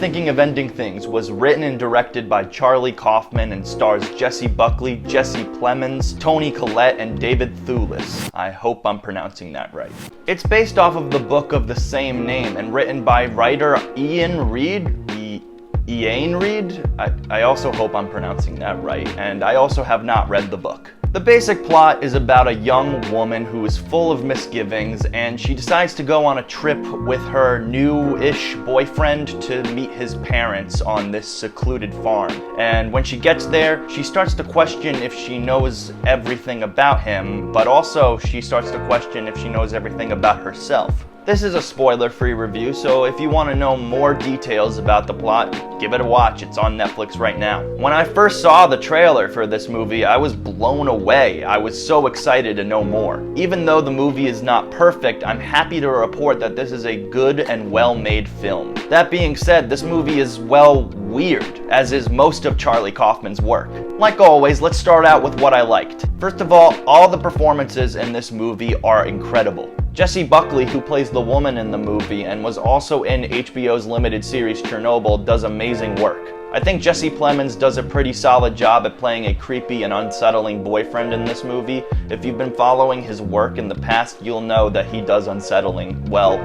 Thinking of Ending Things was written and directed by Charlie Kaufman and stars Jessie Buckley, Jesse Plemons, Toni Collette, and David Thewlis. I hope I'm pronouncing that right. It's based off of the book of the same name and written by writer Ian Reid. I also hope I'm pronouncing that right, and I also have not read the book. The basic plot is about a young woman who is full of misgivings, and she decides to go on a trip with her new-ish boyfriend to meet his parents on this secluded farm. And when she gets there, she starts to question if she knows everything about him, but also she starts to question if she knows everything about herself. This is a spoiler-free review, so if you want to know more details about the plot, give it a watch. It's on Netflix right now. When I first saw the trailer for this movie, I was blown away. I was so excited to know more. Even though the movie is not perfect, I'm happy to report that this is a good and well-made film. That being said, this movie is, well, weird, as is most of Charlie Kaufman's work. Like always, let's start out with what I liked. First of all the performances in this movie are incredible. Jessie Buckley, who plays the woman in the movie and was also in HBO's limited series Chernobyl, does amazing work. I think Jesse Plemons does a pretty solid job at playing a creepy and unsettling boyfriend in this movie. If you've been following his work in the past, you'll know that he does unsettling well.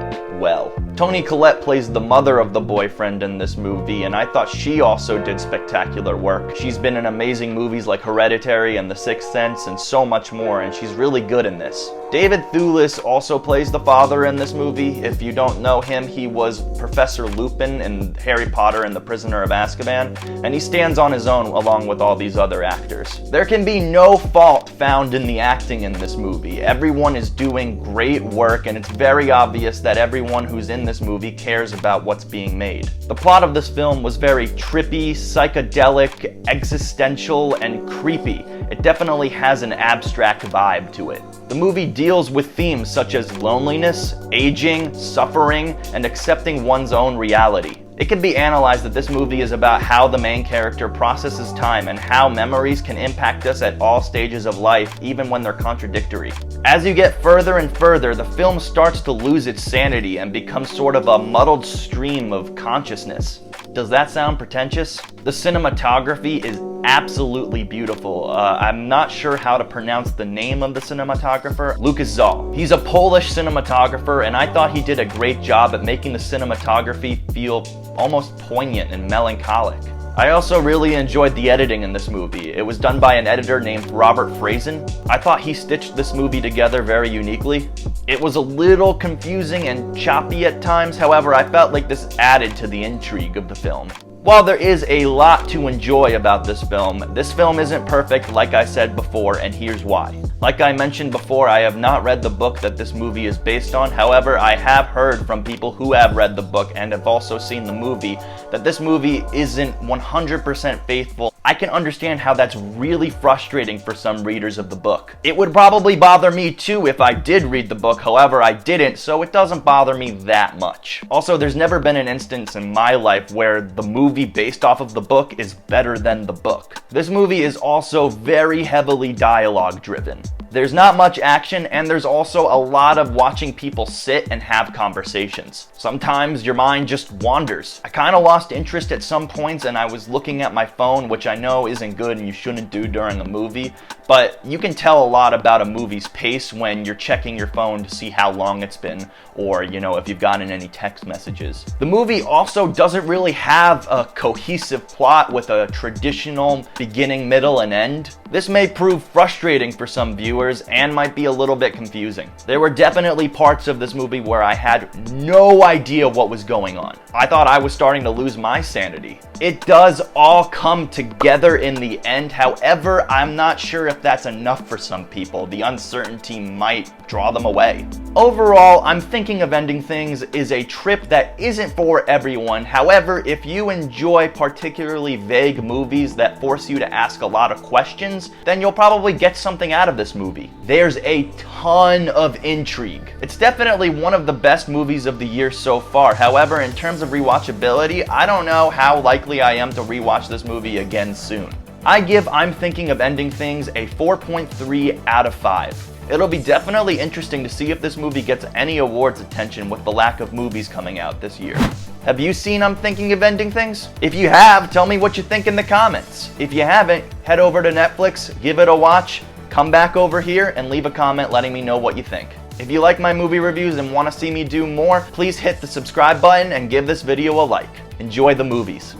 Toni Collette plays the mother of the boyfriend in this movie, and I thought she also did spectacular work. She's been in amazing movies like Hereditary and The Sixth Sense and so much more, and she's really good in this. David Thewlis also plays the father in this movie. If you don't know him, he was Professor Lupin in Harry Potter and the Prisoner of Azkaban, and he stands on his own along with all these other actors. There can be no fault found in the acting in this movie. Everyone is doing great work, and it's very obvious that everyone who's in this movie cares about what's being made. The plot of this film was very trippy, psychedelic, existential, and creepy. It definitely has an abstract vibe to it. The movie deals with themes such as loneliness, aging, suffering, and accepting one's own reality. It can be analyzed that this movie is about how the main character processes time and how memories can impact us at all stages of life, even when they're contradictory. As you get further and further, the film starts to lose its sanity and becomes sort of a muddled stream of consciousness. Does that sound pretentious? The cinematography is absolutely beautiful. I'm not sure how to pronounce the name of the cinematographer, Lucas Zoll. He's a Polish cinematographer, and I thought he did a great job at making the cinematography feel almost poignant and melancholic. I also really enjoyed the editing in this movie. It was done by an editor named Robert Frazen. I thought he stitched this movie together very uniquely. It was a little confusing and choppy at times, however, I felt like this added to the intrigue of the film. While there is a lot to enjoy about this film isn't perfect, like I said before, and here's why. Like I mentioned before, I have not read the book that this movie is based on. However, I have heard from people who have read the book and have also seen the movie that this movie isn't 100% faithful. I can understand how that's really frustrating for some readers of the book. It would probably bother me too if I did read the book, however I didn't, so it doesn't bother me that much. Also, there's never been an instance in my life where the movie based off of the book is better than the book. This movie is also very heavily dialogue driven. There's not much action, and there's also a lot of watching people sit and have conversations. Sometimes your mind just wanders. I kind of lost interest at some points, and I was looking at my phone, which I know isn't good and you shouldn't do during a movie, but you can tell a lot about a movie's pace when you're checking your phone to see how long it's been, or, if you've gotten any text messages. The movie also doesn't really have a cohesive plot with a traditional beginning, middle, and end. This may prove frustrating for some viewers and might be a little bit confusing. There were definitely parts of this movie where I had no idea what was going on. I thought I was starting to lose my sanity. It does all come together in the end, however, I'm not sure if that's enough for some people. The uncertainty might draw them away. Overall, I'm Thinking of Ending Things is a trip that isn't for everyone. However, if you enjoy particularly vague movies that force you to ask a lot of questions, then you'll probably get something out of this movie. There's a ton of intrigue. It's definitely one of the best movies of the year so far. However, in terms of rewatchability, I don't know how likely I am to rewatch this movie again soon. I give I'm Thinking of Ending Things a 4.3 out of 5. It'll be definitely interesting to see if this movie gets any awards attention with the lack of movies coming out this year. Have you seen I'm Thinking of Ending Things? If you have, tell me what you think in the comments. If you haven't, head over to Netflix, give it a watch, come back over here and leave a comment letting me know what you think. If you like my movie reviews and want to see me do more, please hit the subscribe button and give this video a like. Enjoy the movies.